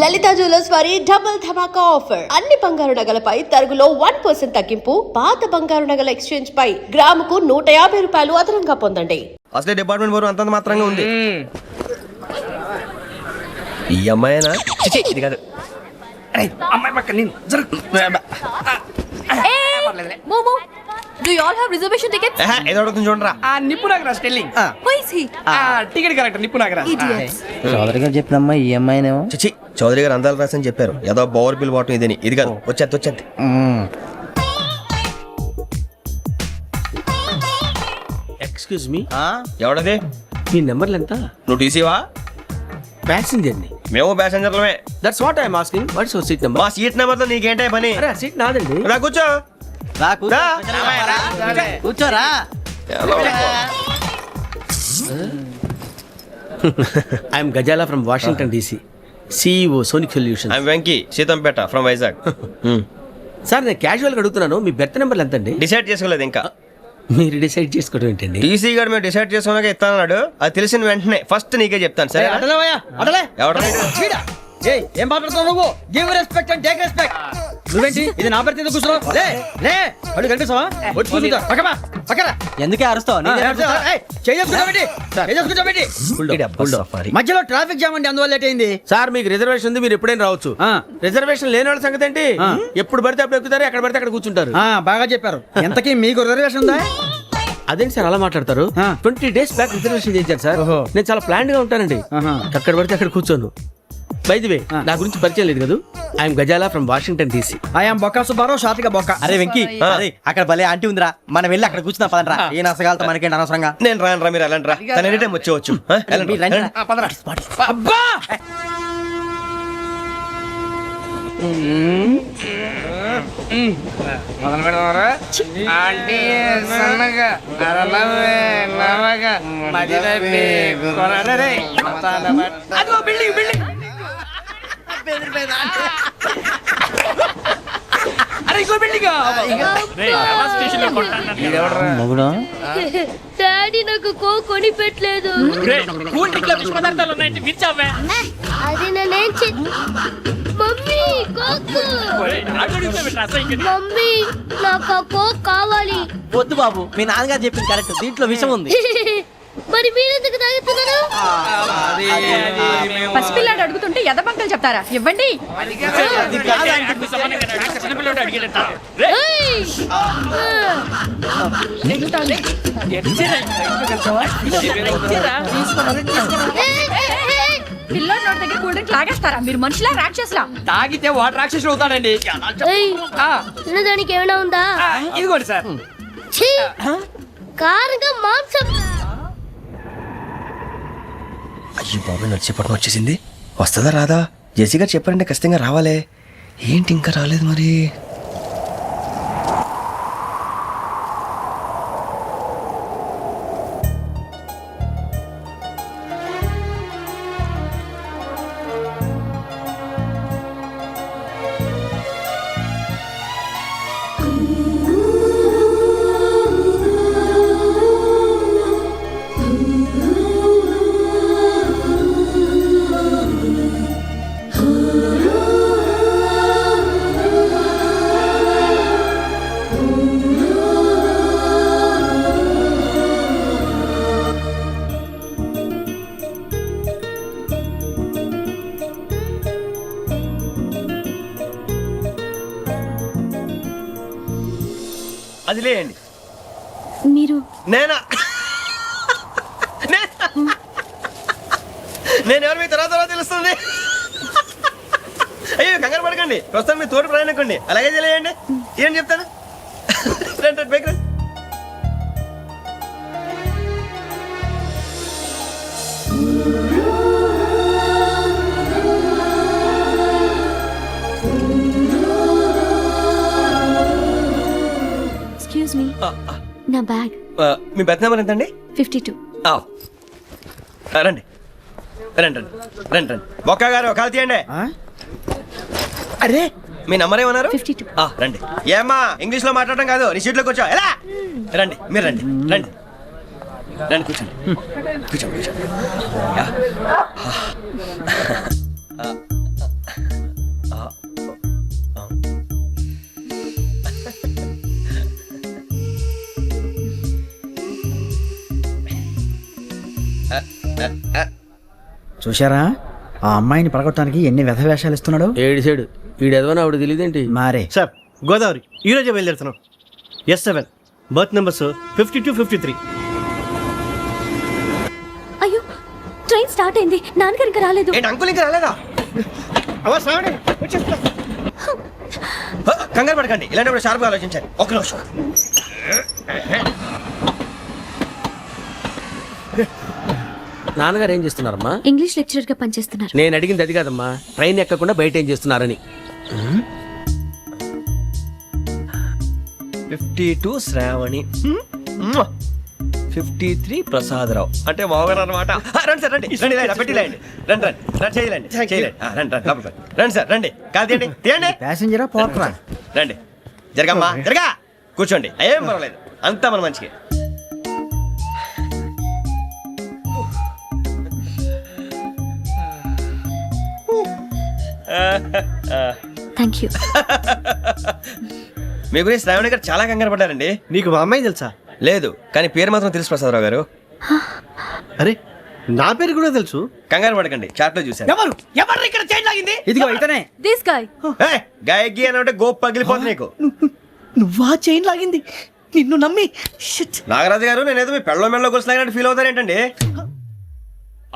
లలిత jewellers వారి double ధమాకా offer. అన్ని బంగారు నగలపై తరుగులో 1% తగ్గింపు. పాత బంగారు నగల ఎక్స్చేంజ్ పై గ్రాముకు 150 రూపాయలు అదనంగా పొందండి. అసలే డిపార్ట్మెంట్ బోర్ అంతంత మాత్రంగా ఉంది. ఈ అమ్మాయినా ఇది కాదు. అమ్మాయి పక్క నేను Do you all have reservation tickets? ఏదో అడుగుతుంది చూడరా. నిప్పు Nagaraj telling Who is he? Ticket correct నిప్పు నాగరాజ్ Idiots. చౌదరి గారు చెప్పినమ్మా ఈ అమ్మాయినేమో. చిచి చౌదరి గారు అందాలు రాసని చెప్పారు. ఏదో బోర్ బిల్ బాటం ఇదని. ఇది కాదు. వచ్చేది ఎక్స్క్యూజ్ మీ ఎవడది? మీ నెంబర్లు ఎంత? నువ్వు టీసీవా? ప్యాసింజర్ ని. మేము ప్యాసెంజర్లమే. That's what I'm asking. What's your seat number? మా సీట్ నెంబర్ తో నీకేంటే పని? అరే సీట్ నాదండి. రా కూర్చో. రా. కూర్చోరా. I'm Gazala from Washington DC, CEO Sonic Solution. I'm Venky Seethampeta from Vizag. Sir నేను క్యాజువల్గా అడుగుతున్నాను, మీ బెర్త్ నెంబర్లు ఎంత అండి? డిసైడ్ చేసుకోలేదు ఇంకా. మీరు డిసైడ్ చేసుకోవడం ఏంటండి? టీసీ గారు మేము డిసైడ్ చేసుకున్నాక ఇస్తానన్నాడు. అది తెలిసిన వెంటనే ఫస్ట్ నీకే చెప్తాను. సరే ఏం మాట్లాడుతున్నావు నువ్వు? Give respect and take respect. నువ్వేంటి ఇది నా పరిస్థితి కూర్చున్నావు? లే అడుగు కనిపిస్తావా? వచ్చి కూర్చుంటా. పక్కరా. ఎందుకే అరుస్తావు? మధ్యలో ట్రాఫిక్ జామ్ అండి, అందువల్ల లేట్ అయింది. సార్ మీకు రిజర్వేషన్ ఉంది, మీరు ఎప్పుడైనా రావచ్చు. రిజర్వేషన్ లేని వాళ్ళ సంగతి ఏంటి? ఎప్పుడు పడితే అప్పుడు ఎక్కుతారు, ఎక్కడ పడితే అక్కడ కూర్చుంటారు. బాగా చెప్పారు. ఎంతకీ మీకు రిజర్వేషన్ ఉందా? అదేంటి సార్ అలా మాట్లాడతారు? 20 days బ్యాక్ రిజర్వేషన్ చేశారు సార్. నేను చాలా ప్లాన్డ్ గా ఉంటానండి. అక్కడ పడితే అక్కడ కూర్చోను. బై ది వే నా గురించి పరిచయం లేదు కదా. I'm Gazala from Washington DC. I'm Bokka Subbarao, షాతిగా బొక్క. అరే వెంకీ, అక్కడ భలే ఆంటీ ఉందిరా, మనం వెళ్ళి అక్కడ కూర్చున్నా పదరా. ఏ నసగాలతో మనకేంటి అనవసరంగా. నేను రాను రా, మీరు వెళ్ళండి రా. తన ఎనీ టైం వచ్చేవచ్చు. అబ్బా మొదలు పెడదామరా? ఆంటీ సన్నగా అదిగో బిల్డింగ్ బిల్డింగ్. అరే ఇంకో బిల్డింగ్. డాడీ నాకు కొని పెట్టలేదు. అది నేనేం మమ్మీ మమ్మీ నాకు కోక్ కావాలి. వద్దు బాబు, మీ నాన్నగారు చెప్పింది కరెక్ట్, దీంట్లో విషయం ఉంది. మరి మీరెందుకు తాగుతున్నారు? పసిపిల్లాడు అడుగుతుంటే ఎదబంకలు చెప్తారా? ఇవ్వండి. పిల్లోడు నోటి దగ్గర కూల్ డ్రింక్ లాగేస్తారా? మీరు మనుషులా రాక్షసులా? తాగితే వాటర్ రాక్షసుడు అవుతాడండి. తినడానికి ఏమైనా ఉందా? ఇదిగోండి సార్. కారంగా మాంసం. అయ్యి బాబు, నడిచిపట్నం వచ్చేసింది. వస్తుందా రాదా? జేసీ గారు చెప్పారంటే ఖచ్చితంగా రావాలే. ఏంటి ఇంకా రాలేదు మరి? అది లేండి. మీరు నేనా? నేను ఎవరు మీ తర్వాత తెలుస్తుంది. అయ్యో కంగారు పడకండి, ప్రస్తుతం మీ తోటి ప్రయాణకండి. అలాగే తెలియండి. ఏం చెప్తాను? రండి బైక్ రండి. ఎక్స్క్యూజ్ మీ, నా బ్యాగ్. మీ బెత్ నెంబర్ ఎంతండి? 52. రండి రండి రండి రండి రండి. బొక్క గారు కాల్ తీయండి. అరే మీ నంబర్ ఏమన్నారు? 52. రండి. ఏమ్మా ఇంగ్లీష్ లో మాట్లాడడం కాదు, నీ సీట్లోకి వచ్చా. ఎలా రండి, మీరు రండి రండి రండి కూర్చోండి కూర్చోండి కూర్చోండి. చూశారా ఆ అమ్మాయిని పడగొట్టడానికి ఎన్ని వ్యధ వేషాలు ఇస్తున్నాడు. ఏడు సైడు ఈడెదవని ఆవిడ తెలియదేంటి. మారే సార్ గోదావరి ఈరోజే బయలుదేరుతున్నాం. S7 berth numbers 52, 53. అయ్యో ట్రైన్ స్టార్ట్ అయింది, నాన్నగారు ఇంకా రాలేదు. ఏంటి అంకుల్ ఇంకా రాలేదా? కంగారు పడకండి, ఇలాంటప్పుడు షార్ప్గా ఆలోచించాలి. ఒక నిమిషం. నాన్నగారు ఏం చేస్తున్నారమ్మా? ఇంగ్లీష్ లెక్చరర్ గా పనిచేస్తున్నారు. నేను అడిగింది అది కాదమ్మా, ట్రైన్ ఎక్కకుండా బయట ఏం చేస్తున్నారని. 52 శ్రావణి, 53 ప్రసాదరావు అంటే మామగారు అనమాట. రండి సార్ రండి రండి, ఇలా పెట్టి లేండి. రండి రండి రండి, చేయలేండి చేయలేండి. రండి రండి లోపలికి రండి. రండి సార్ రండి, కాదు తీయండి తీయండి. ప్యాసింజరా పోట్రా. రండి జరగమ్మా జరగా, కూర్చోండి. ఏం పర్వాలేదు, అంతా మన మంచికి. Thank you. మీ గురించి శ్రావణి గారు చాలా కంగారు పడ్డారండి. నీకు మా అమ్మాయి తెలుసా? లేదు, కానీ పేరు మాత్రం తెలుసు ప్రసాదరావు గారు. అరే నా పేరు కూడా తెలుసు. కంగారు పడకండి, చాట్లో చూశాను. ఎవరు ఎవరు ఇక్కడ చైన్ లాగింది? ఇదిగో ఇతనే. This guy. గాయకి అని అంటే గోప్ పగిలిపోతుంది నీకు. నువ్వా చైన్ లాగింది? నిన్ను నమ్మి నాగరాజు గారు, నేనేదో మీ పెళ్ళ మెళ్ళ గురిసిలాగినట్టు ఫీల్ అవుతారేంటండి?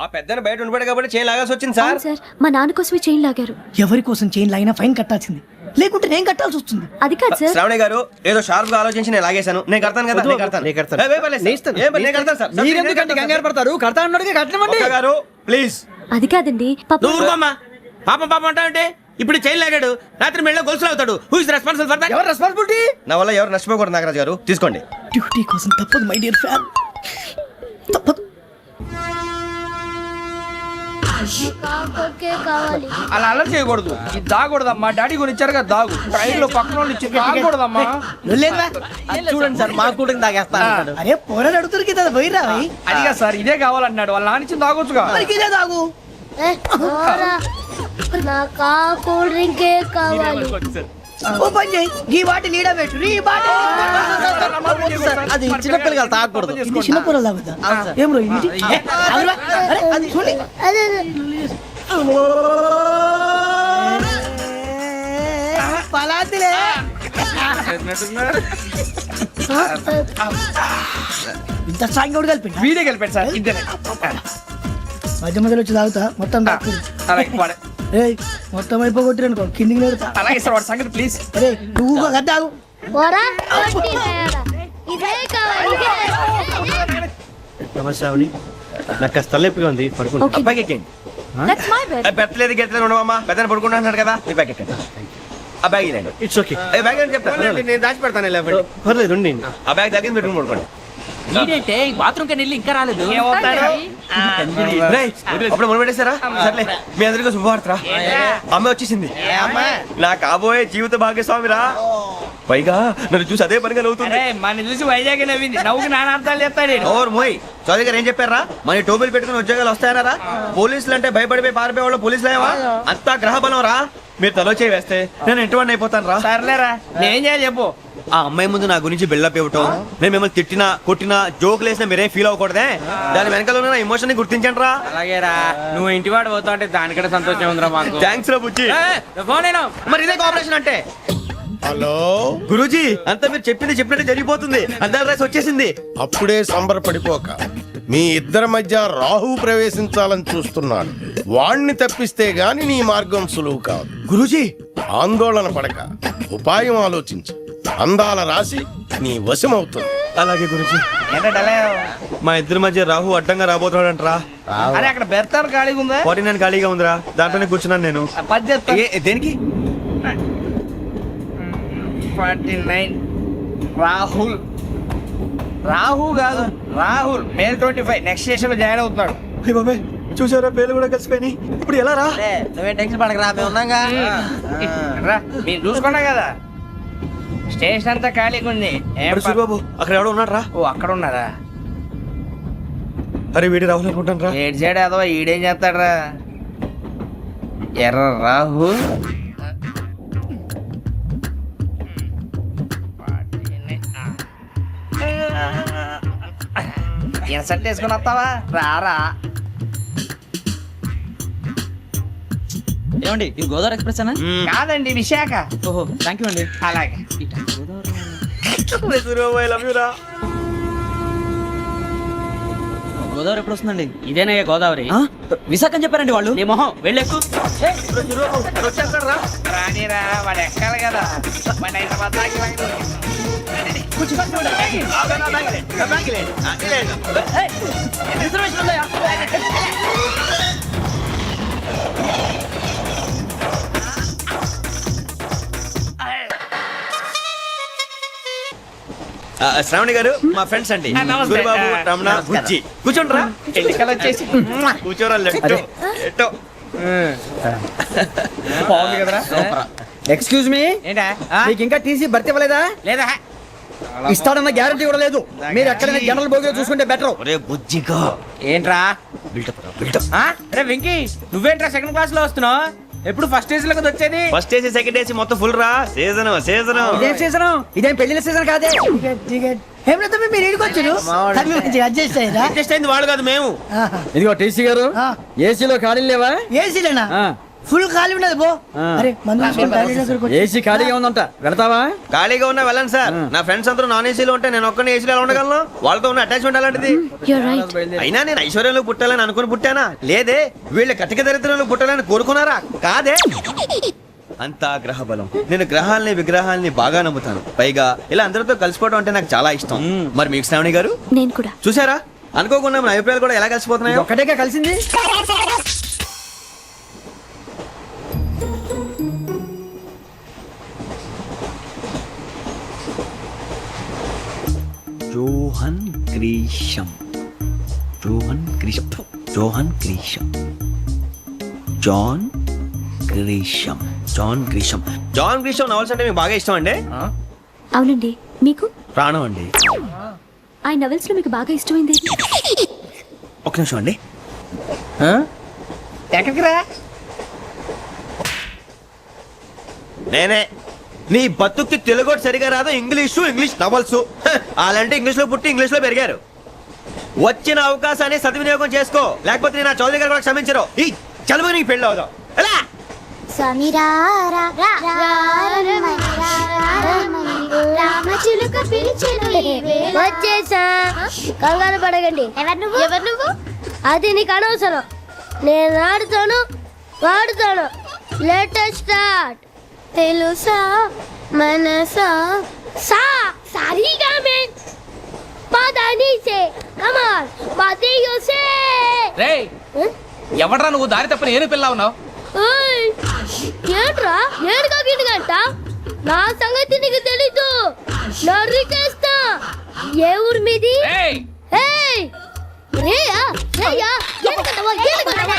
ఆ పెద్దని బయట ఉండిపోయాడు కాబట్టి చేయి లాగాల్సి వచ్చింది సార్. అవును సార్, మా నాన్న కోసమే చైన్ లాగారు. ఎవరి కోసం చైన్ లాగినా ఫైన్ కట్టాల్సింది, లేకుంటే నేను కట్టాల్సి వస్తుంది. అది కాదు సార్. శ్రావణి గారు ఏదో షార్ప్ గా ఆలోచించి నేను లాగేశాను. నేను కడతాను కదా, నేను కడతాను. నేను కడతాను. ఏ, పర్లేదు సార్. ఏం పర్లేదు, నేను కడతాను సార్. మీరెందుకంటే కంగారు పడతారు? కడతా అన్నాడుగా, కట్టమండి. ఒక్క గారు ప్లీజ్. అది కాదండి పాప. నువ్వు ఊరుకోమ్మా. పాపం పాపం అంటావంటే ఇప్పుడు చైన్ లాగాడు, రాత్రి మెళ్ళ గొలుసులు అవుతాడు. Who is responsible for that? ఎవరు రెస్పాన్సిబిలిటీ? నా వల్ల ఎవరు నష్టపోకూడదు నాగరాజు గారు, తీసుకోండి. డ్యూటీ కోసం తప్పదు మై డియర్ ఫ్యాన్, తప్పదు. కావాలి. అలా అల్లరి చేయకూడదు. ఇది దాగకూడదమ్మా. డాడీ కొని ఇచ్చారు కదా దాగు. ట్రైన్ లో పక్కన వాళ్ళు ఇచ్చి దాగకూడదమ్మా. చూడండి సార్, మా కూడా తాగేస్తా. అరే పోరాడు అడుగుతారు కదా, పోయిరా. అదిగా సార్, ఇదే కావాలన్నాడు. వాళ్ళ నాన్న ఇచ్చింది తాగొచ్చుగా. ఇదే తాగు. నాకు కూల్ డ్రింకే కావాలి. ఓ పని చేయి, ఈ బాటిల్ ఈడ పెట్టు. ఈ బాటిల్ అది చిన్నపిల్లలు తాగకూడదు. ఇది చిన్నపిల్లలు తాగుతా. ఏం రో ఇది? అరే అది చూడండి. పలాతిలే. ఇంత స్ట్రాంగ్ కూడా కలిపి వీడే గెలిపాడు సార్. ఇద్దరే. మధ్య మధ్యలో వచ్చి తాగుతా, మొత్తం తాగుతుంది. అలాగే వాడు. ఏయ్ మొత్తం అయిపోగొట్టిరనుకో, కిందికి నేడుతా. అలాగే సార్, వాడి సంగతి ప్లీజ్. అరే నువ్వు కదా తాగు. ఇదే కావాలి. నమస్కారం. నాకు కాస్త తలెప్పిగా ఉంది, పడుకుంటా. ఓకే. బ్యాగ్ ఎక్కండి. That's my bed. పెట్టలేదు గెట్టలేదు ఉండవమ్మా. పెద్దని పడుకుంటున్నాడు కదా, మీ బ్యాగ్ ఎక్కండి. ఆ బ్యాగ్ ఇలాండి. It's okay. బ్యాగ్ అని చెప్తాను, నేను దాచి పెడతాను. పర్లేదు ఉండి. ఆ బ్యాగ్ తగ్గింది పెట్టుకుని పడుకోండి. బాత్రూమ్ కి వెళ్ళి ఇంకా రాలేదు. రేయ్, అప్పుడు మొదలు పెట్టేశారా? సర్లే, మీ అందరికీ శుభవార్తరా. అమ్మాయి వచ్చేసింది, నా కాబోయే జీవిత భాగ్యస్వామిరా. పైగా నన్ను చూసి అదే పనిగా నవ్వుతుంది. మన చూసి వైజాగ్ నవ్వింది. నవ్వుకి నాన్న అర్థాలు చెప్తాడు. ఓర్ మోయ్, చౌదరి గారు ఏం చెప్పారా? మన టోబీలు పెట్టుకుని ఉద్యోగాలు వస్తాయనరా? పోలీసులు అంటే భయపడిపోయి పారిపోయే వాళ్ళు పోలీసులు అయ్యవా? అంతా గ్రహ బలం రా. మీరు తలో చేయి వేస్తే నేను ఇంటివాడిని అయిపోతాను రా. సర్లేరా, నేనేం చేయాలి చెప్పు. ఆ అమ్మాయి ముందు నా గురించి బిల్డప్ ఇవ్వటం, నేను మిమ్మల్ని తిట్టినా కొట్టినా జోకులు వేసినా మీరేం ఫీల్ అవ్వకూడదే. దాని వెనకాల ఉన్న ఎమోషన్ ని గుర్తించండి రా. అలాగేరా, నువ్వు ఇంటివాడు పోతా అంటే దానికంటే సంతోషం ఉందిరా మాకు. థ్యాంక్స్ రా బుజ్జి. ఫోన్ అయినా మరి ఇదే కోఆపరేషన్ అంటే. హలో గురూజీ, అంతా మీరు చెప్పింది చెప్పినట్టు జరిగిపోతుంది. అద్దాల రైస్ వచ్చేసింది. అప్పుడే సంబరపడిపోక, మీ ఇద్దరి మధ్య రాహు ప్రవేశించాలని చూస్తున్నాడు. వాణ్ణి తప్పిస్తే గాని నీ మార్గం సులువు కాదు. గురూజీ, ఆందోళన పడక, ఉపాయం ఆలోచించు. అందాల రాశి నీ వశమవుతుంది. అలాగే గురూజీ. మా ఇద్దరి మధ్య రాహు అడ్డంగా రాబోతున్నాడంటరా. అరే అక్కడ బెర్తాను ఖాళీగా ఉందా? 49 ఖాళీగా ఉందిరా, దాంట్లోనే కూర్చున్నాను నేను. దేనికి? 49 రాహుల్. రాహు కాదు, రాహుల్. మే 25 నెక్స్ట్ స్టేషన్ లో జాయిన్ అవుతున్నాడు. అయ్య బాబాయ్, చూసారా పేర్లు కూడా కలిసిపోయినాయి. ఇప్పుడు ఎలా రా? నువ్వే టెన్షన్ పడకరా, మేము ఉన్నాగా. రా, మీరు చూసుకున్నా కదా స్టేషన్ అంతా ఖాళీగా ఉంది. ఏం మరి సూరిబాబు అక్కడ ఎవడో ఉన్నాడు రా. ఓ అక్కడ ఉన్నారా? అరే వీడి రాహుల్ అనుకుంటాను రా. ఏడు సైడ్ అదో ఈడేం చేస్తాడరా? ఎర్ర రాహు ఇన్సర్ట్ వేసుకుని వస్తావా రారా ఏమండి ఇది గోదావరి ఎక్స్ప్రెస్ అనా? కాదండి విశాఖ ఓహో థ్యాంక్ యూ అండి. అలాగే గోదావరి ఎప్పుడు వస్తుందండి? ఇదేనయ్య గోదావరి. విశాఖ అని చెప్పారండి వాళ్ళు. నీ మొహం వెళ్ళెక్కు. రానిరా వాడు ఎక్కాలి కదా వాడు హైదరాబాద్ దాకా ఇలాగే. రిజర్వేషన్ ఉందయ్యా. శ్రావణి గారు మా ఫ్రెండ్స్ అండి. నమస్తే. గురుబాబు, రమణ, బుజ్జి. కూర్చోండిరా. ఎన్నికలు వచ్చేసి కూర్చోరా లెట్టో. ఎట్టో. బాగుంది కదరా ఎక్స్క్యూజ్ మీ, ఏంటా మీకు ఇంకా టీసీ భర్తీ ఇవ్వలేదా? లేదా ఇస్తాడన్న గ్యారంటీ కూడా లేదు. మీరు ఎక్కడైనా జనరల్ బోగిలో చూసుకుంటే బెటర్. ఒరే బుజ్జిగా ఏంట్రా బిల్డప్. అరే వెంకీ నువ్వేంట్రా సెకండ్ క్లాస్ లో వస్తున్నావు ఎప్పుడు ఫస్ట్ ఏజ్ లో కదా వచ్చేది ఫస్ట్ ఏసీ సెకండ్ ఏసీ మొత్తం ఫుల్ రా. Season season. ఇదేం సీజన్? ఇదేం పెళ్లిన సీజన్ కాదే. మీరు ఇడికొచ్చారు అడ్జస్ట్ అయ్యారా? అడ్జస్ట్ అయింది వాళ్ళు కాదు మేము. ఇదిగో టీసీ గారు, ఏసీలో ఖాళీ లేవా? ఏసీలేనా? ఫుల్ ఖాళీ ఉన్నది బో. అరే ఏసీ ఖాళీగా ఉందంట, వెళ్తావా? ఖాళీగా ఉన్నా వెళ్ళండి సార్. నా ఫ్రెండ్స్ అందరూ నాన్ ఏసీలో ఉంటే నేను ఒక్కనే ఏసీలో ఎలా ఉండగలను? వాళ్ళతో ఉన్న అటాచ్మెంట్ అలాంటిది. You're right. అయినా నేను ఐశ్వర్యంలో పుట్టాలని అనుకుని పుట్టానా? లేదే. వీళ్ళ కటిక దరిద్రంలో పుట్టాలని కోరుకున్నారా? కాదే. అంతా గ్రహ బలం. నేను గ్రహాలని విగ్రహాలని బాగా నమ్ముతాను. పైగా ఇలా అందరితో కలిసిపోవడం అంటే నాకు చాలా ఇష్టం. మరి మీకు శ్రావణి గారు? నేను కూడా. చూసారా, అనుకోకుండా మన అభిప్రాయాలు కూడా ఎలా కలిసిపోతున్నాయో. ఒక్కటేగా కలిసింది. Johan Grisham. Johan Grisham. Johan Grisham. John Grisham. John Grisham. John Grisham novels అంటే మీకు బాగా ఇష్టం అండి? అవునండి. మీకు? ప్రాణం అండి. ఆ నవెల్స్ లో మీకు బాగా ఇష్టమైంది? ఒక నిమిషం అండి. ఎక్కడికి రా నేనే. నీ బతుక్కి తెలుగు సరిగా రాదు. English novels. అలాంటి ఇంగ్లీష్ లో పుట్టి ఇంగ్లీష్ లో పెరిగారు. వచ్చిన అవకాశాన్ని సద్వినియోగం చేసుకో, లేకపోతే నేను నా చౌదరి గారు కూడా క్షమించరు. ఈ చదువు నీకు పెళ్ళి అవుదాం. ఎలా? వచ్చేసా, కంగారు పడకండి. ఎవరు నువ్వు? అది నీకు అనవసరం. నేను ఆడుతాను, వాడుతాను. Latest start. తెలుసా మనసా సా సారీగా మెన్ పదని సే కమాన్ పదియో సే. రేయ్ ఎవడ్రా నువ్వు దారి తప్పని ఏను పిల్ల ఉన్నావు ఓయ్ ఏంట్రా ఏడుగా గిడుగంట? నా సంగతి నీకు తెలీదు. నరికేస్తా. ఏ ఊరు మీది? ఏయ్ ఏయ్ రేయా రేయా గేలుగంటవా గేలుగంటవా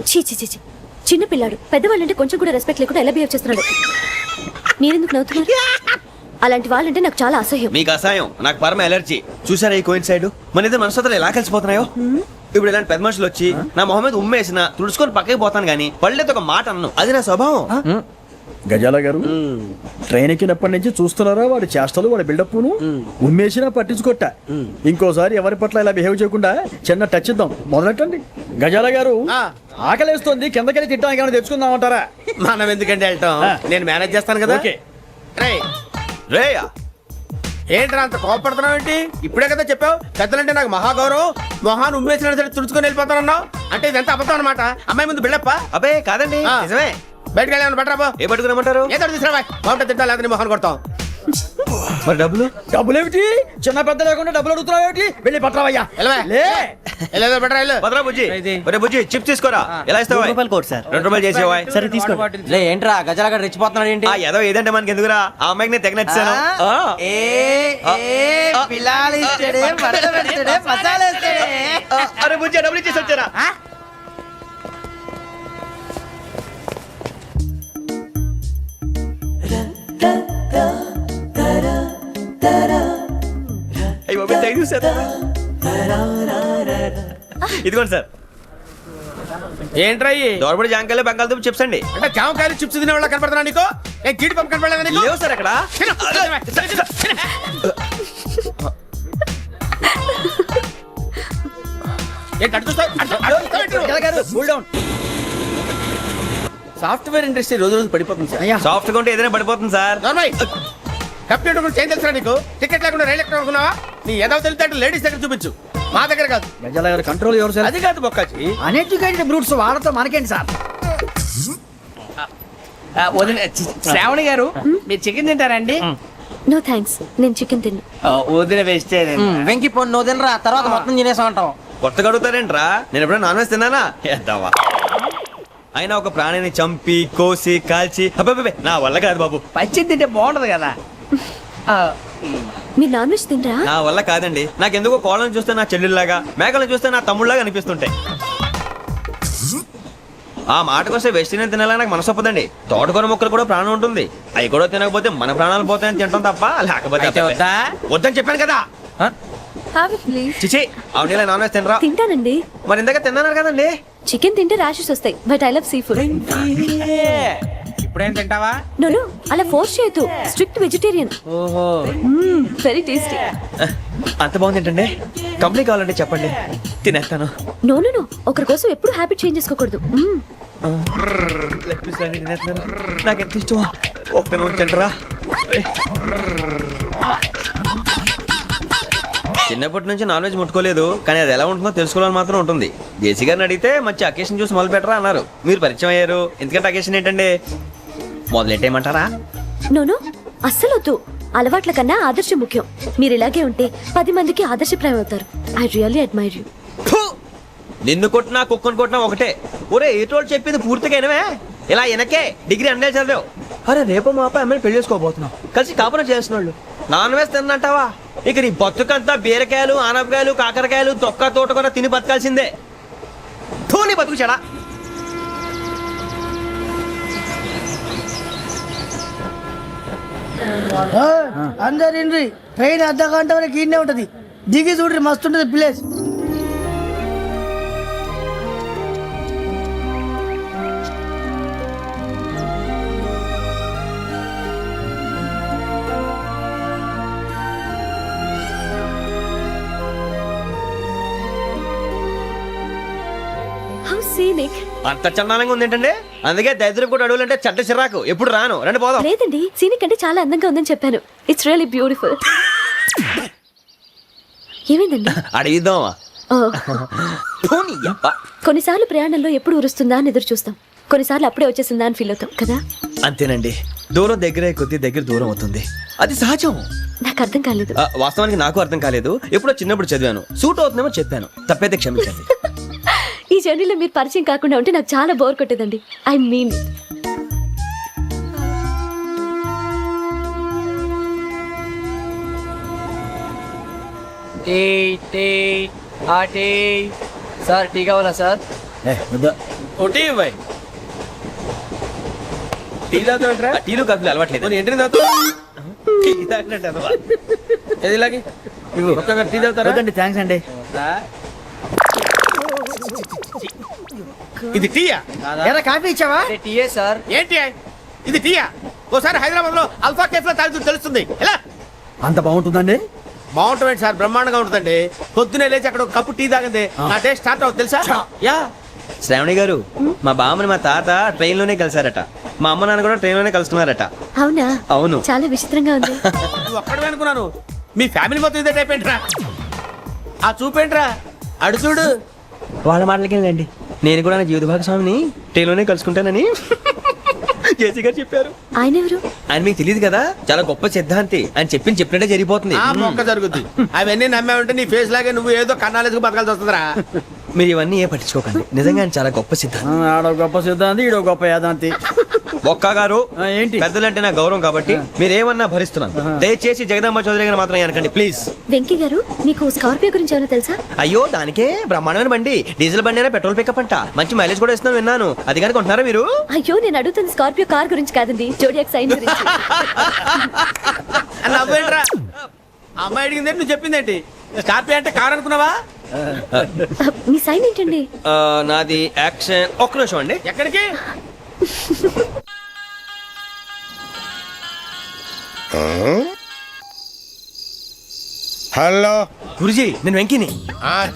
చీ చీ చీ చీ. చిన్న పిల్లాడు పెద్దవాళ్ళంటే కొంచెం కూడా రెస్పెక్ట్ లేకుండా ఎలా బిహేవ్ చేస్తున్నాడు. మీరెందుకు నవ్వుతున్నారు? అలాంటి వాళ్ళంటే నాకు చాలా అసహ్యం. మీకు అసహాయం, నాకు పరమ ఎలర్జీ. చూసారా ఈ కోయిన్ సైడ్? మన ఇద్దరు మనసుతో ఎలా కలిసిపోతున్నాయో. ఇప్పుడు ఇలాంటి పెద్ద మనుషులు వచ్చి నా మొహం మీద ఉమ్మేసిన తుడుచుకొని పక్కకి పోతాను కానీ పళ్ళేతో ఒక మాట అన్ను. అది నా స్వభావం. గజాల గారు, ట్రైన్ ఎక్కినప్పటి నుంచి చూస్తున్నారా వాడి చేష్టలు, వాడి బిల్డప్. ఉమ్మేసినా పట్టించుకోట. ఇంకోసారి ఎవరి పట్ల ఇలా బిహేవ్ చేయకుండా చిన్న టచ్ ఇద్దాం. మొదలెట్టండి. గజాల గారు, ఆకలేస్తుంది, కిందకెళ్ళి తింటానికి ఏమైనా తెచ్చుకుందామంటారా? మనం ఎందుకంటే వెళ్తాం, నేను మేనేజ్ చేస్తాను కదా. రేయా ఏంట్రా అంత కోపడుతున్నావు ఏంటి? ఇప్పుడే కదా చెప్పావు పెద్దలంటే నాకు మహాగౌరవం, మొహాన్ని ఉమ్మేసిన సరే తుడుచుకొని వెళ్ళిపోతానన్నావు. అంటే ఇదంతా అబద్ధం అనమాట. అమ్మాయి ముందు బిళ్ళప్ప. అబ్బే కాదండి, నిజమే. బయటకు వెళ్ళామని బట్రాబో. ఏ పట్టుకురమ్మంటారు? ఏదో తీసుకురా బాగుంటుంది. తింటా లేదా మొహాన్ని కొడతాం. మరి డబ్బులు? డబ్బులేమిటి? చిన్న పెద్ద లేకుండా డబ్బులు అడుగుతున్నావు ఏమిటి? వెళ్ళి పట్టరావయ్యా. భద్రా బుజ్జి, ఒరే బుజ్జి చిప్స్ తీసుకోరా. ఎలా ఇస్తావా? ₹2 చేసేవా? సరే తీసుకోండి. ఏంట్రా గజాల రెచ్చిపోతున్నాడు ఏంటి? ఏదో ఏదంటే మనకి ఎందుకురా? ఆ అమ్మాయికి నేను తెగ నచ్చాను. అరే బుజ్జి డబ్బులు ఇచ్చేసి వచ్చారా? ఇదిగోండి సార్. ఏంట్రా ఇయి? దోరబడి జాంకాయలు బంగాళదుంప చిప్స్ అండి. అంటే జామకాయలు చిప్స్ తినే వాళ్ళ కనపడుతున్నా నీకు? ఏ జీడిపప్పు కనపడలేదా నీకు? లేవు సార్ అక్కడ. ఏంటి అటు చూస్తావ్? అటు చూస్తావ్? సాఫ్ట్వేర్ ఇండస్ట్రీ రోజు రోజు పడిపోతుంది సార్. సాఫ్ట్ గా ఉంటే ఏదైనా పడిపోతుంది సార్. నార్మల్. కంప్యూటర్ గురించి ఏం తెలుసా నీకు? టికెట్ లేకుండా రైలు ఎక్కడ అనుకున్నావా? నీ ఏదో తెలితే లేడీస్ దగ్గర చూపించు, మా దగ్గర కాదు. గజాల గారు కంట్రోల్ ఎవరు సార్? అది కాదు బొక్కాచి. అన్ఎడ్యుకేటెడ్ బ్రూట్స్ వాళ్ళతో మనకేంటి సార్? శ్రావణి గారు మీరు చికెన్ తింటారండి? నో థ్యాంక్స్, నేను చికెన్ తిన్ను. వదిన వేస్తే వెంకి పొన్ను నువ్వు తినరా, తర్వాత మొత్తం తినేసా ఉంటాం. కొత్తగా అడుగుతారేంట్రా? నేను ఎప్పుడైనా నాన్ వెజ్ తిన్నానా? ఎద్దావా. అయినా ఒక ప్రాణిని చంపి కోసి కాల్చి అబ్బబ్బబ్బే, నా వల్ల కాదు బాబు. పచ్చి తింటే బాగుంటది కదా. మీరు నాన్ వెజ్ తినరా? నా వల్ల కాదండి. నాకెందుకో కోళ్ళని చూస్తే నా చెల్లెళ్ళలాగా, మేకలను చూస్తే నా తమ్ముళ్ళలాగా అనిపిస్తుంటాయి. ఆ మాటకొస్తే వెస్టిరియన్ తినాలని నాకు మనసు ఒప్పదండి. తోటకూర మొక్కలు కూడా ప్రాణం ఉంటుంది. అవి కూడా తినకపోతే మన ప్రాణాలు పోతాయని తింటాం తప్ప, లేకపోతే వద్దని చెప్పాను కదా. చిచి అవునీ నాన్ వెజ్ తినరా? తింటానండి. మరి ఇందాక తిన్నాను కదండి. చికెన్ తింటే ర్యాషెస్ వస్తాయి, but I love sea food. ఇప్పుడేం తింటావా? నో అలా ఫోర్స్ చేయొద్దు. Strict vegetarian. ఓహో, వెరీ టేస్టీ. అంత బాగుంది ఏంటండి? కంప్లీట్ కావాలంటే చెప్పండి, తినేస్తాను. నో ఒకరి కోసం ఎప్పుడు హ్యాబిట్ చేంజ్ చేసుకోకూడదు. నాకు ఎంత ఇష్టం. ఒక్క తింటరా. చిన్నప్పటి నుంచి నాన్ వెజ్ ముట్టుకోలేదు, కానీ అది ఎలా ఉంటుందో తెలుసుకోవాలని మాత్రం ఉంటుంది. జేసీ గారిని అడిగితే మంచి అకేషన్ చూసి మొదలు పెట్టరా అన్నారు. మీరు పరిచయం అయ్యారు, ఎందుకంటే అకేషన్ ఏంటండి? మొదలెట్టేయమంటారా? నో అస్సలు వద్దు. అలవాట్ల కన్నా ఆదర్శం ముఖ్యం. మీరు ఇలాగే ఉంటే 10 మందికి ఆదర్శప్రాయం అవుతారు. I really admire you. నిన్ను కొట్టినా కుక్కను కొట్టినా ఒకటే. ఒరే ఏటోళ్ళు చెప్పింది పూర్తిగా వినవే. ఇలా వెనకే డిగ్రీ అన్నే చదివావు. అరే రేపు మా అబ్బాయి అమ్మని పెళ్లి చేసుకోబోతున్నావు, కలిసి కాపురం చేసిన వాళ్ళు నాన్ వెజ్ తిన్నంటావా? ఇక నీ బతుకంతా బీరకాయలు ఆనపకాయలు కాకరకాయలు తొక్క తోట కూడా తిని బతకాల్సిందే. నీ బతుకు చెడా. అందరు ఇండ్రి, ట్రైన్ అర్ధ గంట వరకు ఇన్నే ఉంటది. దిగి చూడ్రి, మస్తు ఉంటది ప్లేస్. How scenic. అంత చందానంగా ఉంది ఏంటండి? అందుకే దరిద్రం కూడా అడవులంటే చెడ్డ చిరాకు. ఎప్పుడు రాను, రండి పోదాం. లేదండి, సీనిక్ అంటే చాలా అందంగా ఉందని చెప్పాను. It's really beautiful. ఏమైందండి? అడిగిద్దామా? కొన్నిసార్లు ప్రయాణంలో ఎప్పుడు ఉరుస్తుందా అని ఎదురు చూస్తాం, కొన్నిసార్లు అప్పుడే వచ్చేసిందా అని ఫీల్ అవుతాం కదా. అంతేనండి, దూరం దగ్గర కొద్ది దగ్గర దూరం అవుతుంది, అది సహజం. నాకు అర్థం కాలేదు. వాస్తవానికి నాకు అర్థం కాలేదు. ఎప్పుడో చిన్నప్పుడు చదివాను, సూట్ అవుతుందేమో చెప్పాను, తప్పైతే క్షమించండి. ఈ జర్నీలో మీరు పరిచయం కాకుండా ఉంటే నాకు చాలా బోర్ కొట్టేదండి. ఐ మీన్ సార్ టీ కావాలా సార్? టీలు కాఫీలు అలవాట్లేదు. థ్యాంక్స్ అండి. ఇది టీయా? ఎరా కాఫీ ఇచ్చావా? టీయే సార్. ఏంటి ఇది టీయా? ఓసారి హైదరాబాద్ లో అల్ఫా కేఫ్ లో తాగుతూ తెలుస్తుంది. ఎలా అంత బాగుంటుందండి? బాగుంటుంది సార్, బ్రహ్మాండంగా ఉంటుందండి. పొద్దునే లేచి అక్కడ ఒక కప్పు టీ తాగింది నా డే స్టార్ట్ అవుతుంది తెలుసా? యా. శ్రావణి గారు, మా బామ్మని మా తాత ట్రైన్ లోనే కలిసారట, మా అమ్మ నాన్న కూడా ట్రైన్ లోనే కలుస్తున్నారట. అవునా? అవును. చాలా విచిత్రంగా ఉంది. నువ్వు ఒక్కడే అనుకున్నాను, మీ ఫ్యామిలీ మొత్తం ఇదే టైప్ ఏంట్రా? ఆ చూపేంట్రా, అడు చూడు. వాళ్ళ మాటలకి వెళ్ళండి. నేను కూడా నా జీవిత భాగస్వామిని ట్రైన్ లోనే కలుసుకుంటానని జేసీ గారు చెప్పారు. ఆయన ఎవరు? ఆయన మీకు తెలియదు కదా, చాలా గొప్ప సిద్ధాంతి. ఆయన చెప్పినట్టే జరిగిపోతుంది. ఆ మొక్క జరుగుద్ది. అవన్నీ నమ్మే ఉంటే నీ ఫేస్ లాగే నువ్వు ఏదో కన్నాలేసుకు బతకాల్సి వస్తుందిరా. మీరు ఇవన్నీ ఏ పట్టించుకోకండి, నిజంగా ఆయన చాలా గొప్ప సిద్ధాంతి. ఆడో గొప్ప సిద్ధాంతి, ఈడో గొప్ప యాదాంతి. ఒక్క గారు ఏంటి? పెద్దలంటే నా గౌరవం కాబట్టి మీరేమన్నా భరిస్తున్నాను. దయచేసి జగదాంబ చౌదరి గారు మాత్రం అనకండి ప్లీజ్. వెంకీ గారు, మీకు స్కార్పియో గురించి ఏమైనా తెలుసా? అయ్యో దానికే బ్రహ్మాండమైన బండి, డీజిల్ బండి అయినా పెట్రోల్ పికప్ అంట, మంచి మైలేజ్ కూడా ఇస్తున్నాను విన్నాను. అది కానీ కొంటున్నారా మీరు? అయ్యో నేను అడుగుతుంది స్కార్పియో కార్ గురించి కాదండి, జోడియాక్ సైన్ గురించి. నవ్వేంట్రా? అమ్మాయి అడిగిందేంటి, నువ్వు చెప్పిందేంటి? స్కార్పియో అంటే కారు అనుకున్నావా? మీ సైన్ ఏంటండి? నాది యాక్షన్. ఒక్క నిమిషం అండి. ఎక్కడికి? హలో గురుజీ నేను వెంకిని.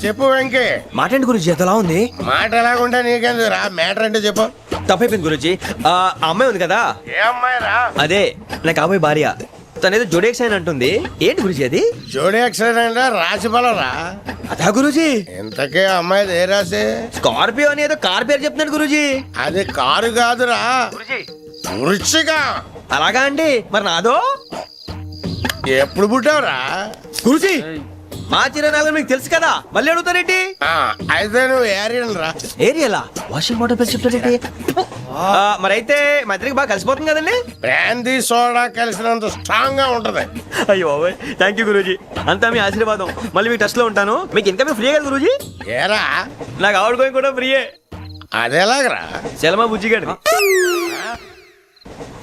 చెప్పు వెంకీ. మాటండి గురుజీ ఎంతలా ఉంది? మాట ఎలాగుంటా నీకెందుకు రా, మ్యాటర్ అంటే చెప్పు. తప్పైపోయింది గురుజీ. ఆ అమ్మాయి ఉంది కదా, ఏ అమ్మాయి రా? అదే నా కాబోయే భార్య. తనేదో జోడేక్స్ అని అంటుంది. ఏంటి గురుజీ అది? జోడి యాక్సిడెంట్ రాసి బలరా? అదా గురుజీ. ఇంతకే అమ్మాయి ఏ రాసి? స్కార్పియో అని ఏదో కార్ పేరు చెప్తున్నాడు గురుజీ. అది కారు కాదురా, వృచ్చిక. అలాగా అండి, మరి నాదో? ఎప్పుడు పుట్టావురా? గురుజీ మా చిరనాలు మీకు తెలుసు కదా, మళ్ళీ అడుగుతారేంటి? అయితే నువ్వు ఏరియన్ రా. ఏరియాలా? వాషింగ్ వాటర్ పేరు చెప్తారేంటి? మరైతే మా ఇద్దరికి బాగా కలిసిపోతుంది కదండి. బ్రాందీ సోడా కలిసినంత స్ట్రాంగ్ గా ఉంటది. అయ్యో థ్యాంక్ యూ గురూజీ, అంతా మీ ఆశీర్వాదం. మళ్ళీ మీ టచ్ లో ఉంటాను. మీకు ఇంకా ఫ్రీ కదా గురూజీ? ఏరా నాకు ఆవిడ గోయింగ్ కూడా ఫ్రీయే. అదేలాగరా? చలమా బుజ్జి గారి.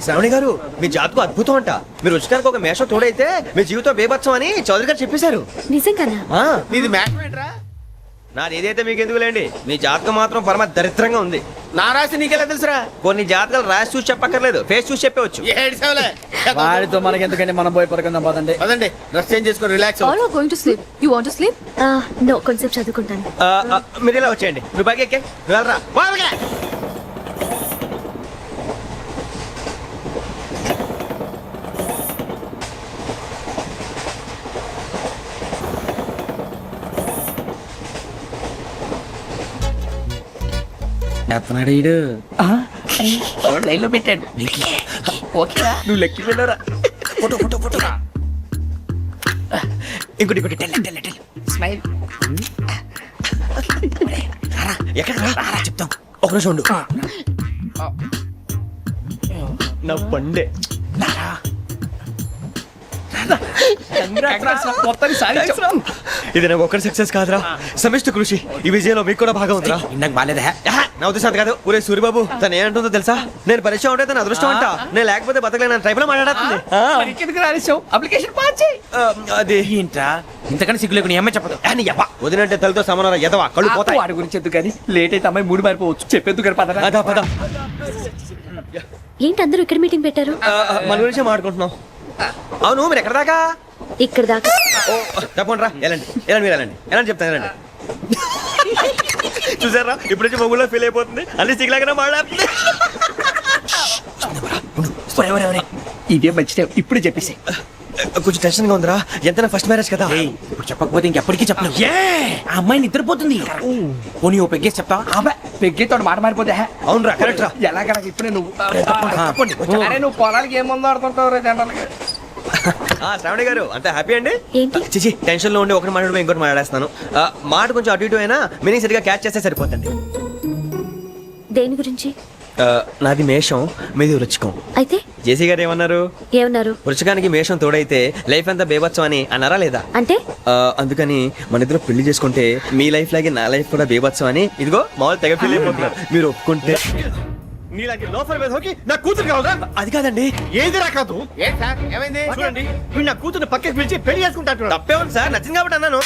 శ్రావణి గారు మీ జాతకు అద్భుతం అంట. మీరు రుచికానికి ఒక మేషం తోడైతే మీ జీవితం బేబత్సం అని చౌదరి గారు చెప్పేశారు. నిజంగానా? నీది మేషం ఏంట్రా? నాది ఏదైతే మీకు ఎందుకులేండి, మీ జాతకం మాత్రం పరమ దరిద్రంగా ఉంది. నా రాసి నీకెలా తెలుసురా? కొన్ని జాతకాలు రాసి చూసి చెప్పక్కర్లేదు, ఫేస్ చూసి చెప్పవచ్చు. వాడితో మనకి ఎందుకంటే మనం పోయి పడుకుందాం పదండి. పదండి, డ్రెస్ చేంజ్ చేసుకొని relax. All are going to sleep. You want to sleep? No, కొంచెం చదువుకుంటాను. మీరు ఇలా వచ్చేయండి. నువ్వు బాగా ఎక్కే వెళ్ళరా. లైన్లో పెట్టాడు. నువ్వు లెక్కి వెళ్ళరా. Photo photo photo. ఇంకోటి ఇంకోటి. Tell smile. ఎక్కడ రా చెప్తాం. ఒక నిమిషం ఉండు. నా పండే. ఇది నాకు ఒక్కరి సక్సెస్ కాదురా, సమిష్టి కృషి. ఈ విజయంలో మీకు కూడా భాగం ఉందిరా. నాకు బాగాలేదా? నా ఉద్దేశం కాదు. ఊరే సూర్యబాబు తను ఏమంటుందో తెలుసా? నేను పరిచయం ఉంటే తన అదృష్టం అంట. నేను లేకపోతే బతకలేను. ట్రైబ్ లో మాట్లాడుతుంది. అప్లికేషన్ పాస్ చేయి. అది ఏంట్రా ఇంతకన్నా సిగ్గు లేకుండా ఏమై చెప్పదు. వదినంటే తలతో సమానం ఎదవా, కళ్ళు పోతాయి. వాడి గురించి ఎందుకు కానీ లేట్ అయితే అమ్మాయి మూడు మారిపోవచ్చు. చెప్పేందుకు కానీ పదరా. అదా పద. ఏంటి అందరూ ఇక్కడ మీటింగ్ పెట్టారు? మన గురించే మాట్లాడుకుంటున్నాం. అవును మీరు ఎక్కడ దాకా? ఇక్కడ దాకా. తప్పకుండా రా. వెళ్ళండి వెళ్ళండి, మీరు వెళ్ళండి. వెళ్ళండి చెప్తాను, వెళ్ళండి. చూసారా ఇప్పుడు నుంచి మొగుల్లో ఫీల్ అయిపోతుంది. అన్ని సిగ్లాగానే మాట్లాడుతుంది. ఇదే మంచి టైం, ఇప్పుడు చెప్పేసి. కొంచెం టెన్షన్ గా ఉందిరా. ఎంతైనా ఫస్ట్ మ్యారేజ్ కదా. ఇప్పుడు చెప్పకపోతే ఇంకెప్పటికీ చెప్పను. ఆ అమ్మాయి నిద్రపోతుంది. పోనీ ఓ పెగ్గేసి చెప్తావా? అబ్బాయి పెగ్గేతో మాట మారిపోతే. అవునురా, కరెక్ట్ రా. ఎలాగ ఇప్పుడే నువ్వు అరే నువ్వు పొలానికి ఏం ముందు ఆడుతుంటావు జనరల్గా. శ్రావణి గారు అంత హ్యాపీ అండి? ఏంటి? చిచి టెన్షన్ లో ఉండి ఒకటి మాట్లాడిపోయి ఇంకోటి మాట్లాడేస్తాను. మాట కొంచెం అటు ఇటు అయినా మీనింగ్ సరిగా క్యాచ్ చేస్తే సరిపోతుంది. దేని గురించి? నాది మేషం, మీది వృచ్చికం. అయితే జేసీ గారు ఏమన్నారు? ఏమన్నారు? వృచ్చికానికి మేషం తోడైతే లైఫ్ అంతా బేబత్సం అని అన్నారా లేదా? అంటే అందుకని మన ఇద్దరు పెళ్లి చేసుకుంటే మీ లైఫ్ లాగే నా లైఫ్ కూడా బేబత్సం అని ఇదిగో మామూలు తెగ ఫీల్ అయిపోతున్నారు. మీరు ఒప్పుకుంటే. నీలాంటి లోఫర్ మీద హోకి నా కూతురు కావాలా? అది కాదండి. ఏది రాకాదు. ఏంటి సార్ ఏమైంది? చూడండి వీడు నా కూతురు పక్కకి పిలిచి పెళ్లి చేసుకుంటాడు. తప్పే ఉంది సార్, నచ్చింది కాబట్టి అన్నాను.